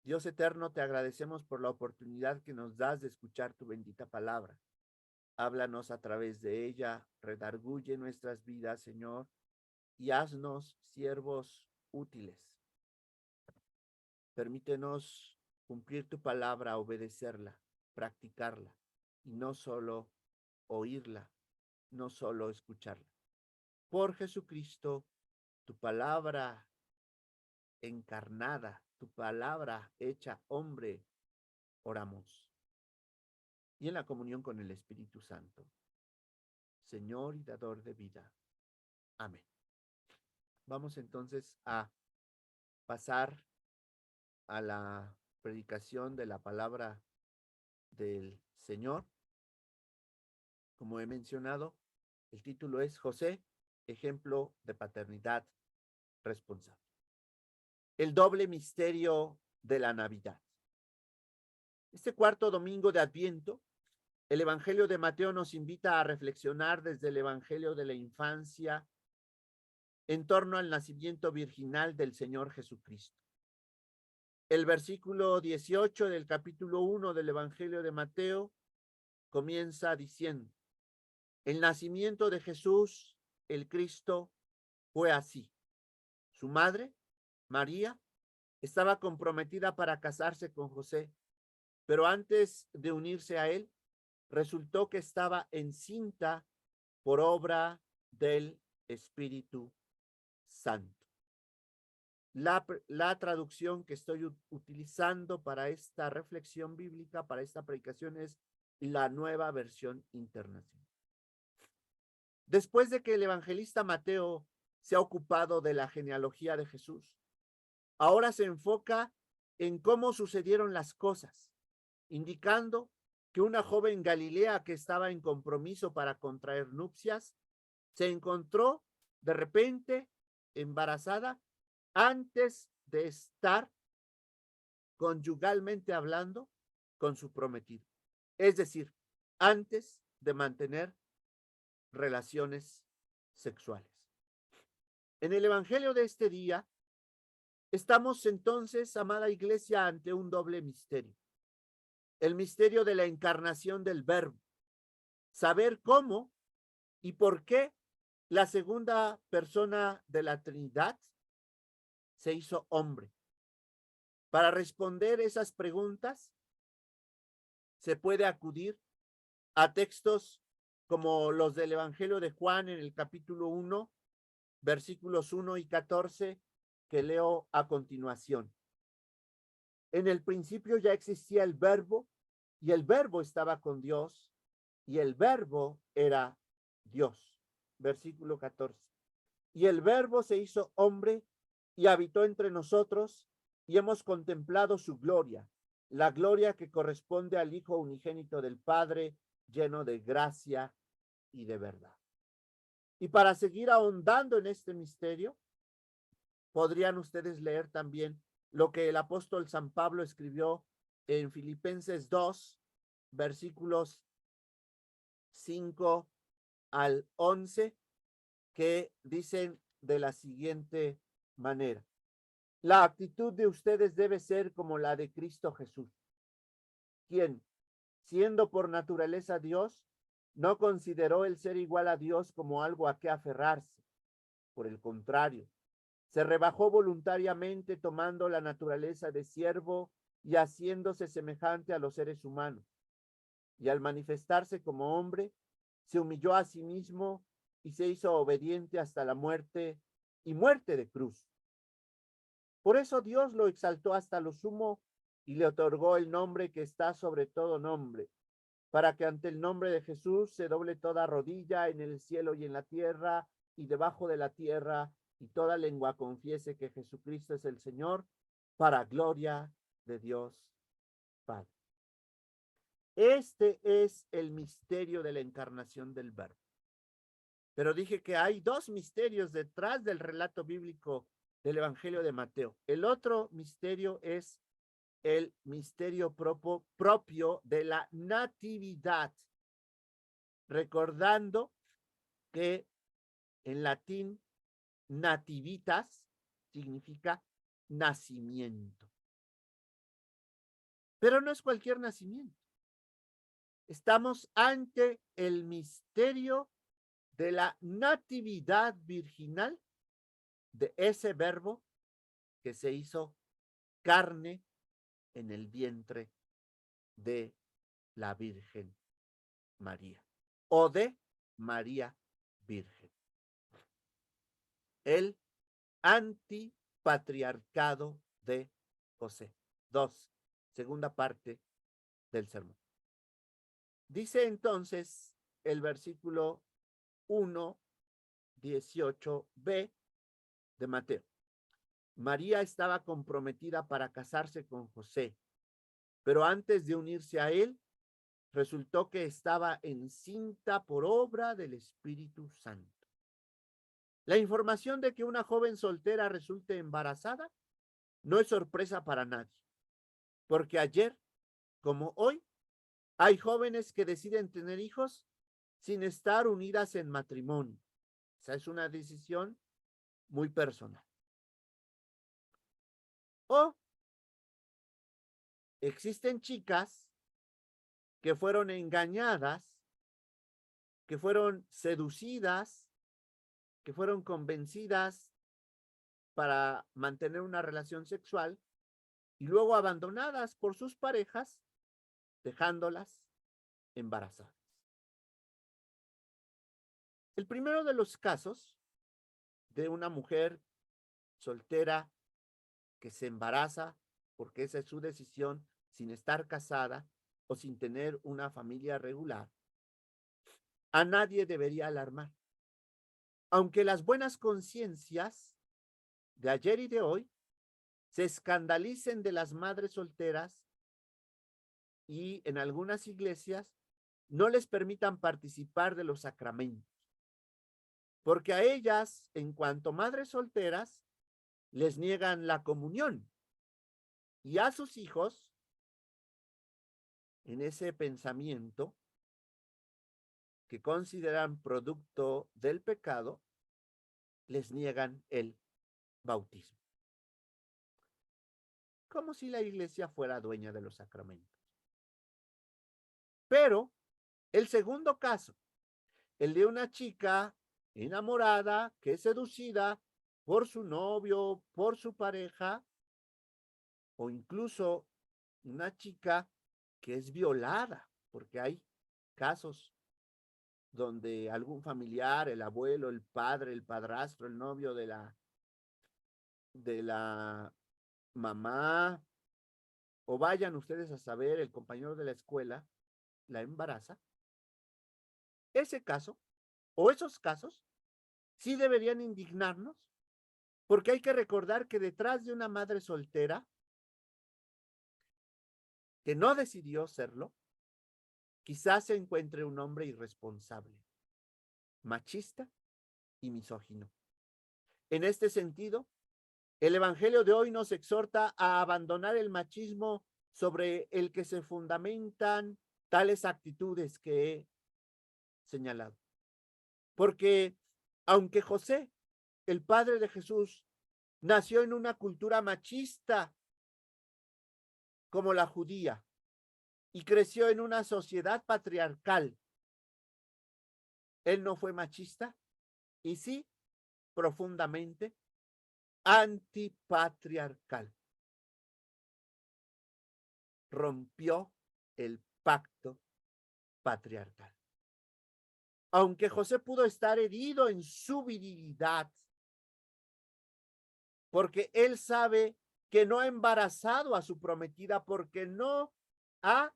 Dios eterno, te agradecemos por la oportunidad que nos das de escuchar tu bendita palabra. Háblanos a través de ella, redarguye nuestras vidas, Señor, y haznos siervos útiles. Permítenos cumplir tu palabra, obedecerla, practicarla, y no solo oírla, no solo escucharla. Por Jesucristo, tu palabra encarnada, tu palabra hecha hombre, oramos. Y en la comunión con el Espíritu Santo, Señor y dador de vida. Amén. Vamos entonces a pasar a la predicación de la palabra del Señor. Como he mencionado, el título es José, ejemplo de paternidad responsable. El doble misterio de la Navidad. Este cuarto domingo de Adviento, el Evangelio de Mateo nos invita a reflexionar desde el Evangelio de la infancia en torno al nacimiento virginal del Señor Jesucristo. El versículo 18 del capítulo 1 del Evangelio de Mateo comienza diciendo: el nacimiento de Jesús, el Cristo, fue así. Su madre, María, estaba comprometida para casarse con José, pero antes de unirse a él, resultó que estaba encinta por obra del Espíritu Santo. La traducción que estoy utilizando para esta reflexión bíblica, para esta predicación, es la Nueva Versión Internacional. Después de que el evangelista Mateo se ha ocupado de la genealogía de Jesús, ahora se enfoca en cómo sucedieron las cosas, indicando que una joven Galilea que estaba en compromiso para contraer nupcias se encontró de repente embarazada antes de estar conyugalmente hablando con su prometido. Es decir, antes de mantener relaciones sexuales. En el Evangelio de este día, estamos entonces, amada iglesia, ante un doble misterio. El misterio de la encarnación del Verbo. Saber cómo y por qué la segunda persona de la Trinidad se hizo hombre. Para responder esas preguntas, se puede acudir a textos como los del Evangelio de Juan en el capítulo 1, versículos 1 y 14, que leo a continuación. En el principio ya existía el Verbo, y el Verbo estaba con Dios, y el Verbo era Dios. Versículo 14. Y el Verbo se hizo hombre y habitó entre nosotros, y hemos contemplado su gloria, la gloria que corresponde al Hijo unigénito del Padre, lleno de gracia y de verdad. Y para seguir ahondando en este misterio, podrían ustedes leer también lo que el apóstol San Pablo escribió en Filipenses 2, versículos 5 al 11, que dicen de la siguiente manera: la actitud de ustedes debe ser como la de Cristo Jesús, quien, siendo por naturaleza Dios, no consideró el ser igual a Dios como algo a que aferrarse. Por el contrario, se rebajó voluntariamente tomando la naturaleza de siervo y haciéndose semejante a los seres humanos. Y al manifestarse como hombre, se humilló a sí mismo y se hizo obediente hasta la muerte y muerte de cruz. Por eso Dios lo exaltó hasta lo sumo y le otorgó el nombre que está sobre todo nombre, para que ante el nombre de Jesús se doble toda rodilla en el cielo y en la tierra y debajo de la tierra, y toda lengua confiese que Jesucristo es el Señor, para gloria de Dios Padre. Este es el misterio de la encarnación del Verbo. Pero dije que hay dos misterios detrás del relato bíblico del Evangelio de Mateo. El otro misterio es el misterio propio de la natividad, recordando que en latín nativitas significa nacimiento. Pero no es cualquier nacimiento. Estamos ante el misterio de la natividad virginal de ese verbo que se hizo carne en el vientre de la Virgen María o de María Virgen. El antipatriarcado de José. 2. Segunda parte del sermón. Dice entonces el versículo 1, 18b de Mateo. María estaba comprometida para casarse con José, pero antes de unirse a él, resultó que estaba encinta por obra del Espíritu Santo. La información de que una joven soltera resulte embarazada no es sorpresa para nadie, porque ayer, como hoy, hay jóvenes que deciden tener hijos sin estar unidas en matrimonio. Esa es una decisión muy personal. O existen chicas que fueron engañadas, que fueron seducidas, que fueron convencidas para mantener una relación sexual y luego abandonadas por sus parejas, dejándolas embarazadas. El primero de los casos de una mujer soltera que se embaraza porque esa es su decisión sin estar casada o sin tener una familia regular, a nadie debería alarmar. Aunque las buenas conciencias de ayer y de hoy se escandalicen de las madres solteras y en algunas iglesias no les permitan participar de los sacramentos, porque a ellas, en cuanto madres solteras, les niegan la comunión y a sus hijos, en ese pensamiento que consideran producto del pecado, les niegan el bautismo. Como si la iglesia fuera dueña de los sacramentos. Pero el segundo caso, el de una chica enamorada que es seducida por su novio, por su pareja, o incluso una chica que es violada, porque hay casos donde algún familiar, el abuelo, el padre, el padrastro, el novio de la mamá, o vayan ustedes a saber, el compañero de la escuela, la embaraza. Ese caso, o esos casos, sí deberían indignarnos, porque hay que recordar que detrás de una madre soltera que no decidió serlo, quizás se encuentre un hombre irresponsable, machista y misógino. En este sentido, el Evangelio de hoy nos exhorta a abandonar el machismo sobre el que se fundamentan tales actitudes que he señalado. Porque aunque José, el padre de Jesús, nació en una cultura machista como la judía y creció en una sociedad patriarcal, él no fue machista y sí profundamente antipatriarcal. Rompió el pacto patriarcal. Aunque José pudo estar herido en su virilidad, porque él sabe que no ha embarazado a su prometida, porque no ha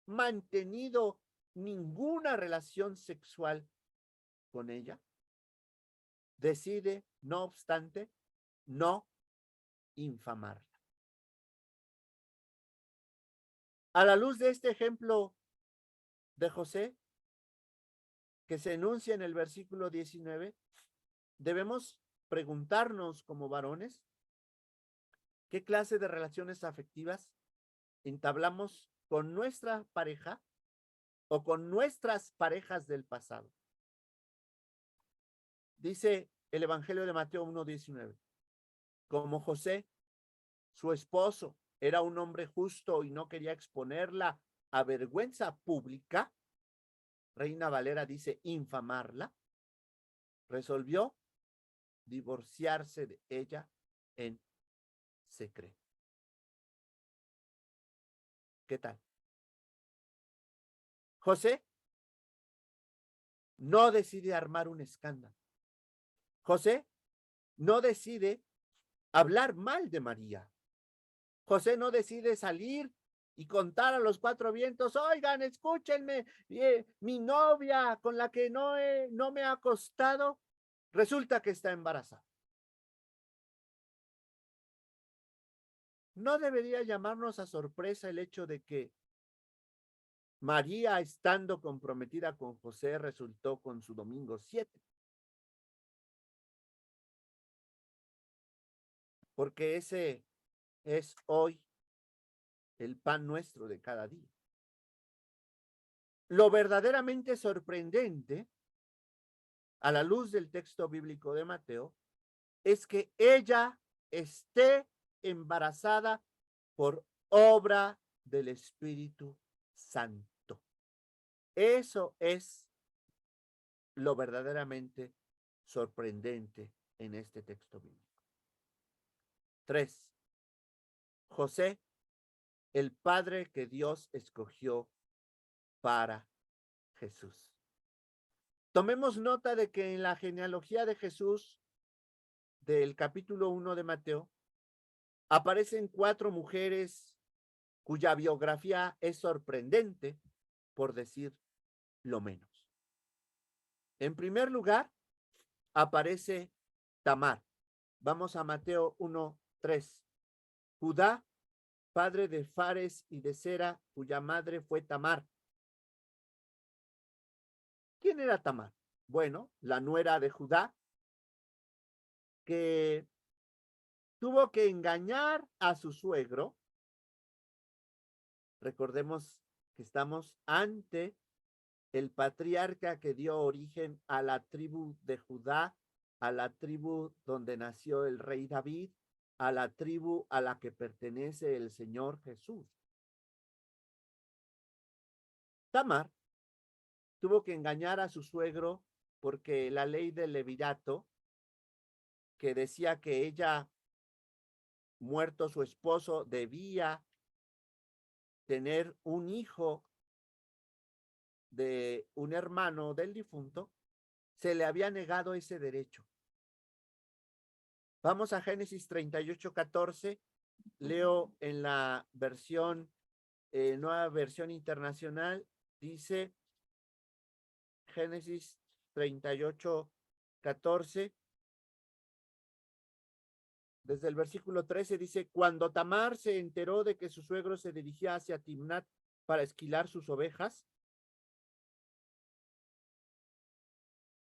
mantenido ninguna relación sexual con ella, decide, no obstante, no infamarla. A la luz de este ejemplo de José, que se enuncia en el versículo 19, debemos preguntarnos como varones, ¿qué clase de relaciones afectivas entablamos con nuestra pareja o con nuestras parejas del pasado? Dice el Evangelio de Mateo 1:19, como José, su esposo, era un hombre justo y no quería exponerla a vergüenza pública, Reina Valera dice infamarla, resolvió divorciarse de ella en secreto. ¿Qué tal? José no decide armar un escándalo. José no decide hablar mal de María. José no decide salir y contar a los cuatro vientos, oigan, escúchenme, mi novia con la que no me ha acostado, resulta que está embarazada. ¿No debería llamarnos a sorpresa el hecho de que María, estando comprometida con José, resultó con su domingo 7? Porque ese es hoy el pan nuestro de cada día. Lo verdaderamente sorprendente, a la luz del texto bíblico de Mateo, es que ella esté embarazada por obra del Espíritu Santo. Eso es lo verdaderamente sorprendente en este texto bíblico. 3. José, el padre que Dios escogió para Jesús. Tomemos nota de que en la genealogía de Jesús, del capítulo 1 de Mateo, aparecen 4 mujeres cuya biografía es sorprendente, por decir lo menos. En primer lugar, aparece Tamar. Vamos a Mateo 1:3. Judá, padre de Fares y de Sera, cuya madre fue Tamar. ¿Quién era Tamar? Bueno, la nuera de Judá, que tuvo que engañar a su suegro. Recordemos que estamos ante el patriarca que dio origen a la tribu de Judá, a la tribu donde nació el rey David, a la tribu a la que pertenece el Señor Jesús. Tamar tuvo que engañar a su suegro porque la ley del levirato, que decía que ella, muerto su esposo, debía tener un hijo de un hermano del difunto, se le había negado ese derecho. Vamos a Génesis 38:14. Leo en la versión, nueva versión internacional, dice Génesis 38:14. Desde el versículo 13 dice, cuando Tamar se enteró de que su suegro se dirigía hacia Timnat para esquilar sus ovejas,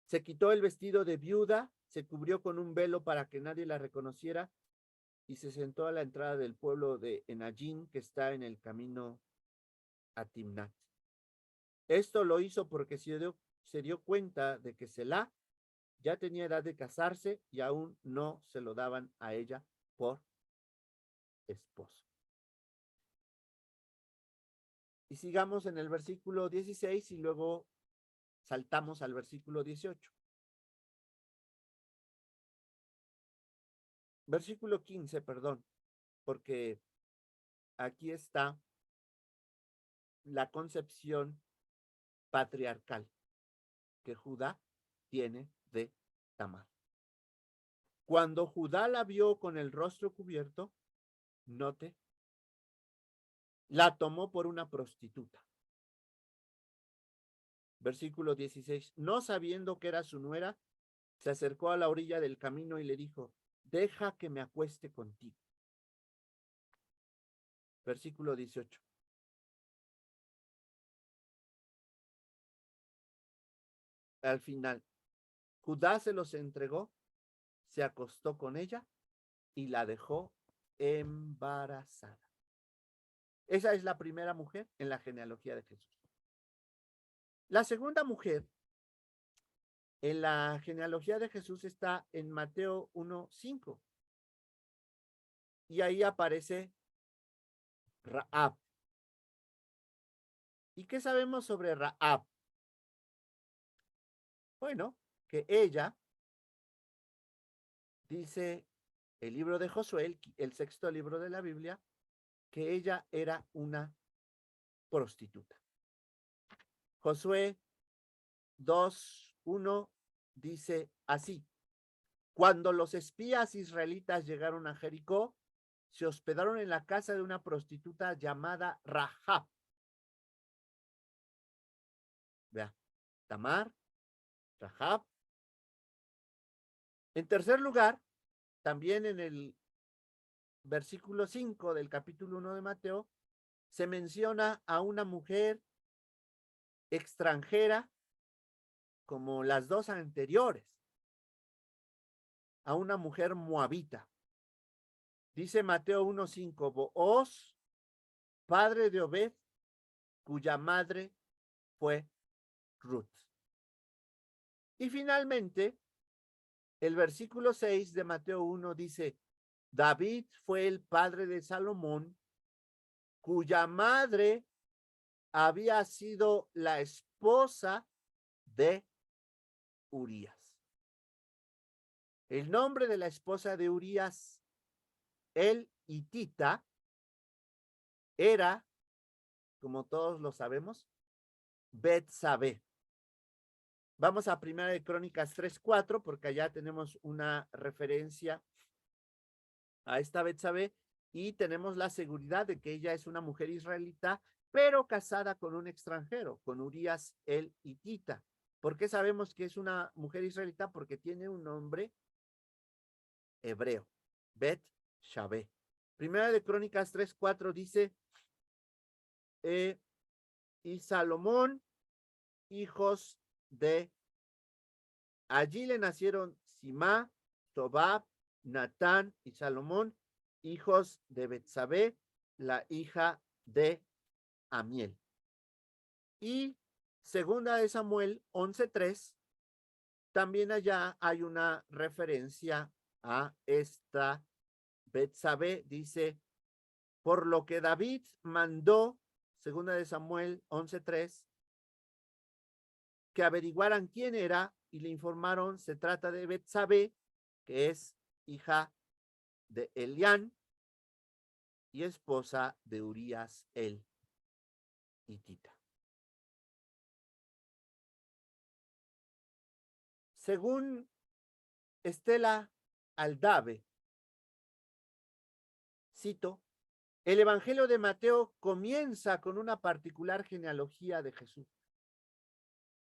se quitó el vestido de viuda, se cubrió con un velo para que nadie la reconociera y se sentó a la entrada del pueblo de Enajim, que está en el camino a Timnat. Esto lo hizo porque se dio cuenta de que Selá ya tenía edad de casarse y aún no se lo daban a ella por esposo. Y sigamos en el versículo 16 y luego saltamos al versículo 18. Versículo 15, perdón, porque aquí está la concepción patriarcal que Judá tiene de Tamar. Cuando Judá la vio con el rostro cubierto, note, la tomó por una prostituta. Versículo 16. No sabiendo que era su nuera, se acercó a la orilla del camino y le dijo, deja que me acueste contigo. Versículo 18. Al final, Judá se los entregó, se acostó con ella y la dejó embarazada. Esa es la primera mujer en la genealogía de Jesús. La segunda mujer en la genealogía de Jesús está en Mateo 1:5. Y ahí aparece Rahab. ¿Y qué sabemos sobre Rahab? Bueno, que ella, dice el libro de Josué, el sexto libro de la Biblia, que ella era una prostituta. Josué 2:1 dice así: cuando los espías israelitas llegaron a Jericó, se hospedaron en la casa de una prostituta llamada Rahab. Vea, Tamar, Rahab. En tercer lugar, también en el versículo 5 del capítulo 1 de Mateo, se menciona a una mujer extranjera como las dos anteriores, a una mujer moabita. Dice Mateo 1:5, Booz, padre de Obed, cuya madre fue Ruth. Y finalmente, el versículo 6 de Mateo 1 dice: David fue el padre de Salomón, cuya madre había sido la esposa de Urías. El nombre de la esposa de Urías, el hitita, era, como todos lo sabemos, Betsabé. Vamos a Primera de Crónicas 3:4, porque allá tenemos una referencia a esta Betsabé y tenemos la seguridad de que ella es una mujer israelita, pero casada con un extranjero, con Urías el hitita. ¿Por qué sabemos que es una mujer israelita? Porque tiene un nombre hebreo, Bet-Shabé. Primera de Crónicas 3:4 dice, y Salomón, hijos de, allí le nacieron Simá, Tobab, Natán y Salomón, hijos de Betsabé, la hija de Amiel. Y segunda de Samuel 11:3, también allá hay una referencia a esta Betsabé. Dice, por lo que David mandó, segunda de Samuel 11:3, que averiguaran quién era y le informaron, se trata de Betsabé, que es hija de Elián y esposa de Urías el hitita. Según Estela Aldave, cito, el Evangelio de Mateo comienza con una particular genealogía de Jesús,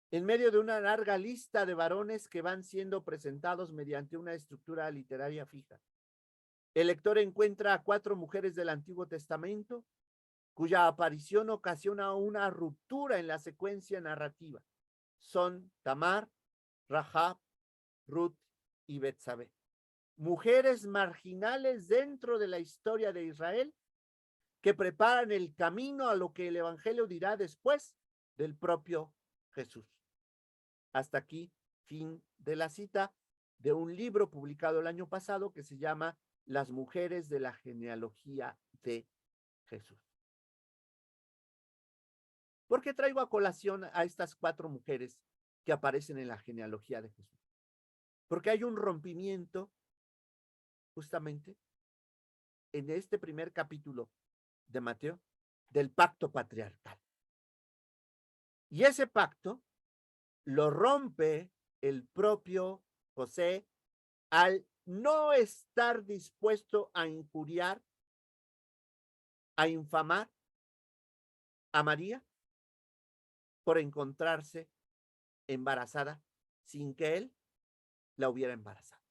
en medio de una larga lista de varones que van siendo presentados mediante una estructura literaria fija. El lector encuentra a 4 mujeres del Antiguo Testamento, cuya aparición ocasiona una ruptura en la secuencia narrativa. Son Tamar, Rahab, Ruth y Betsabé. Mujeres marginales dentro de la historia de Israel que preparan el camino a lo que el Evangelio dirá después del propio Jesús. Hasta aquí, fin de la cita de un libro publicado el año pasado que se llama Las mujeres de la genealogía de Jesús. ¿Por qué traigo a colación a estas 4 mujeres que aparecen en la genealogía de Jesús? Porque hay un rompimiento justamente en este primer capítulo de Mateo del pacto patriarcal. Y ese pacto lo rompe el propio José al no estar dispuesto a injuriar, a infamar a María por encontrarse embarazada sin que él la hubiera embarazado.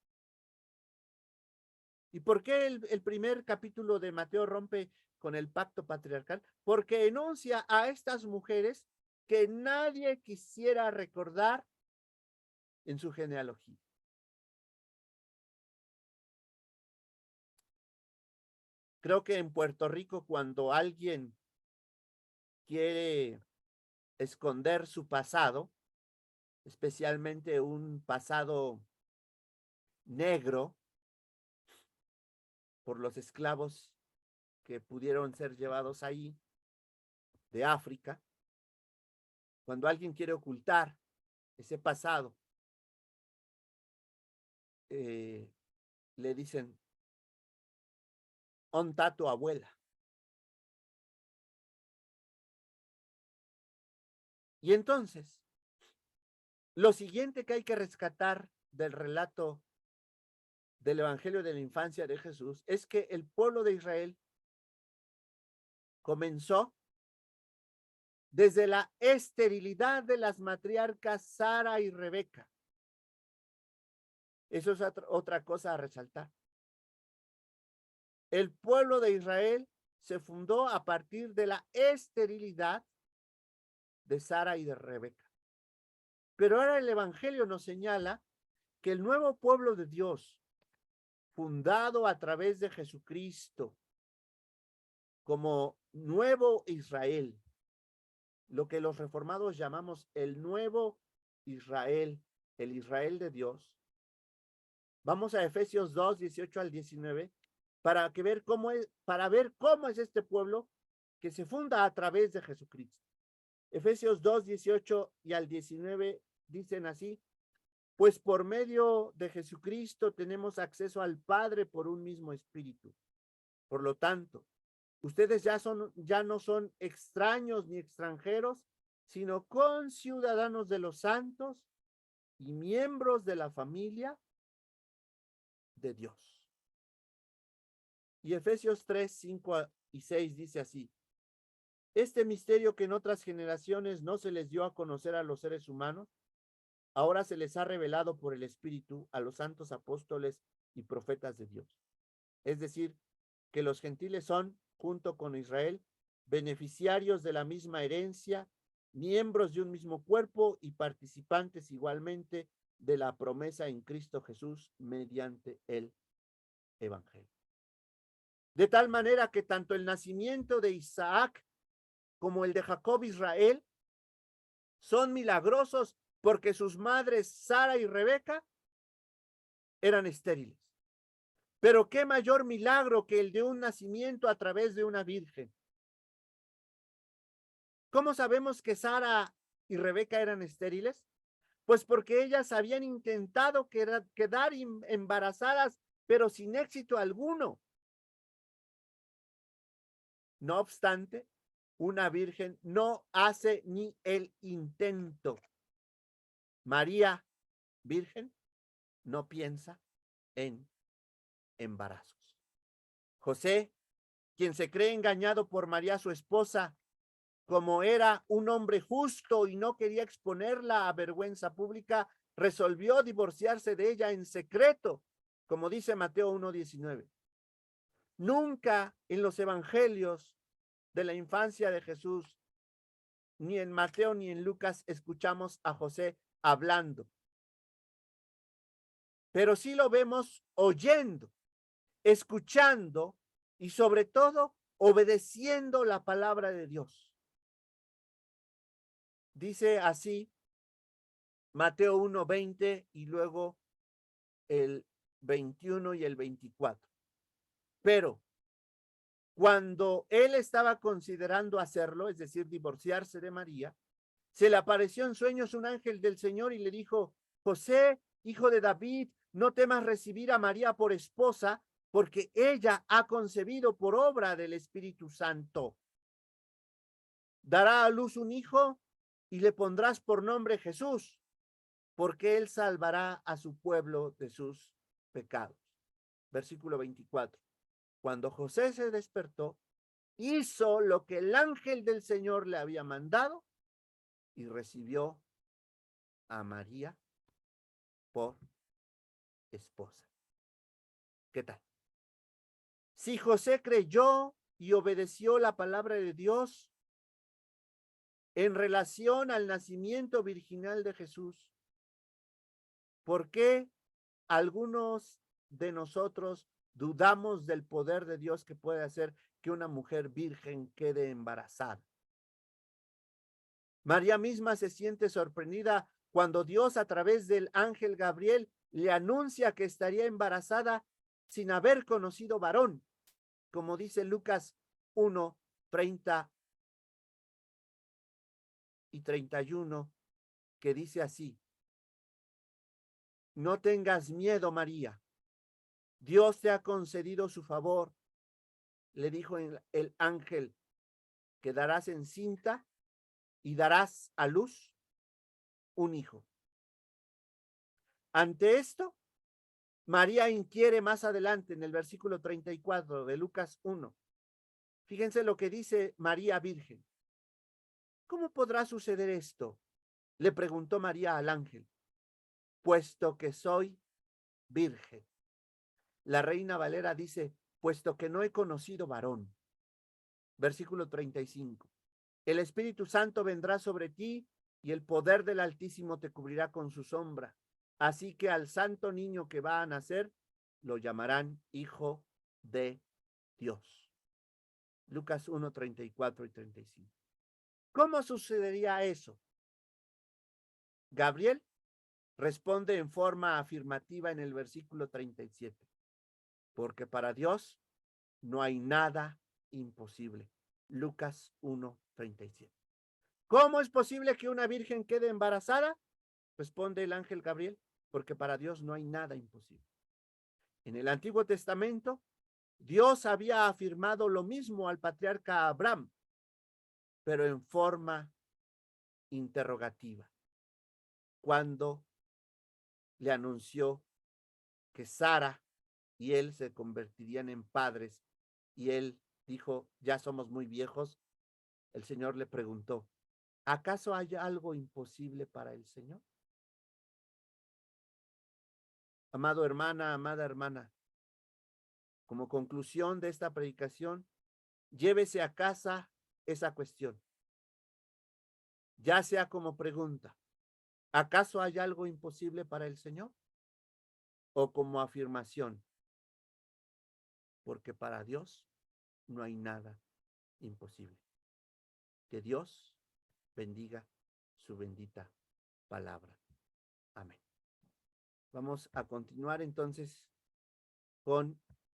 ¿Y por qué el primer capítulo de Mateo rompe con el pacto patriarcal? Porque enuncia a estas mujeres que nadie quisiera recordar en su genealogía. Creo que en Puerto Rico, cuando alguien quiere esconder su pasado, especialmente un pasado negro por los esclavos que pudieron ser llevados ahí de África. Cuando alguien quiere ocultar ese pasado, le dicen, ¿dónde está tu abuela? Y entonces, lo siguiente que hay que rescatar del relato del Evangelio de la infancia de Jesús es que el pueblo de Israel comenzó desde la esterilidad de las matriarcas Sara y Rebeca. Eso es otra cosa a resaltar. El pueblo de Israel se fundó a partir de la esterilidad de Sara y de Rebeca. Pero ahora el Evangelio nos señala que el nuevo pueblo de Dios, fundado a través de Jesucristo como nuevo Israel, lo que los reformados llamamos el nuevo Israel, el Israel de Dios. Vamos a Efesios 2, 18 al 19, para ver cómo es este pueblo que se funda a través de Jesucristo. Efesios 2, 18 y al 19 dicen así: pues por medio de Jesucristo tenemos acceso al Padre por un mismo espíritu. Por lo tanto, ustedes ya no son extraños ni extranjeros, sino conciudadanos de los santos y miembros de la familia de Dios. Y Efesios 3, 5 y 6 dice así: este misterio que en otras generaciones no se les dio a conocer a los seres humanos, ahora se les ha revelado por el Espíritu a los santos apóstoles y profetas de Dios. Es decir, que los gentiles son, junto con Israel, beneficiarios de la misma herencia, miembros de un mismo cuerpo y participantes igualmente de la promesa en Cristo Jesús mediante el Evangelio. De tal manera que tanto el nacimiento de Isaac como el de Jacob Israel son milagrosos porque sus madres Sara y Rebeca eran estériles. Pero qué mayor milagro que el de un nacimiento a través de una virgen. ¿Cómo sabemos que Sara y Rebeca eran estériles? Pues porque ellas habían intentado quedar embarazadas, pero sin éxito alguno. No obstante, una virgen no hace ni el intento. María, virgen, no piensa en embarazos. José, quien se cree engañado por María, su esposa, como era un hombre justo y no quería exponerla a vergüenza pública, resolvió divorciarse de ella en secreto, como dice Mateo 1:19. Nunca en los evangelios de la infancia de Jesús, ni en Mateo ni en Lucas, escuchamos a José hablando. Pero sí lo vemos oyendo, escuchando y sobre todo obedeciendo la palabra de Dios. Dice así Mateo 1:20 y luego el 21 y el 24. Pero cuando él estaba considerando hacerlo, es decir, divorciarse de María, se le apareció en sueños un ángel del Señor y le dijo: José, hijo de David, no temas recibir a María por esposa, porque ella ha concebido por obra del Espíritu Santo. Dará a luz un hijo y le pondrás por nombre Jesús, porque él salvará a su pueblo de sus pecados. Versículo 24. Cuando José se despertó, hizo lo que el ángel del Señor le había mandado y recibió a María por esposa. ¿Qué tal? Si José creyó y obedeció la palabra de Dios en relación al nacimiento virginal de Jesús, ¿por qué algunos de nosotros dudamos del poder de Dios que puede hacer que una mujer virgen quede embarazada? María misma se siente sorprendida cuando Dios, a través del ángel Gabriel, le anuncia que estaría embarazada sin haber conocido varón. como dice Lucas 1, 30 y 31, que dice así: no tengas miedo, María, Dios te ha concedido su favor. Le dijo el ángel: quedarás encinta y darás a luz un hijo. Ante esto, María inquiere más adelante en el versículo 34 de Lucas 1. Fíjense lo que dice María Virgen. ¿Cómo podrá suceder esto?, le preguntó María al ángel, puesto que soy virgen. La Reina Valera dice, puesto que no he conocido varón. Versículo 35. El Espíritu Santo vendrá sobre ti y el poder del Altísimo te cubrirá con su sombra. Así que al santo niño que va a nacer lo llamarán Hijo de Dios. Lucas 1, 34 y 35. ¿Cómo sucedería eso? Gabriel responde en forma afirmativa en el versículo 37. Porque para Dios no hay nada imposible. Lucas 1, 37. ¿Cómo es posible que una virgen quede embarazada? Responde el ángel Gabriel, porque para Dios no hay nada imposible. En el Antiguo Testamento, Dios había afirmado lo mismo al patriarca Abraham, pero en forma interrogativa, cuando le anunció que Sara y él se convertirían en padres, y él dijo, ya somos muy viejos. El Señor le preguntó, ¿acaso hay algo imposible para el Señor? Amado hermana, amada hermana, como conclusión de esta predicación, llévese a casa esa cuestión, ya sea como pregunta, ¿acaso hay algo imposible para el Señor? O como afirmación, porque para Dios no hay nada imposible. Que Dios bendiga su bendita palabra. Amén. Vamos a continuar entonces con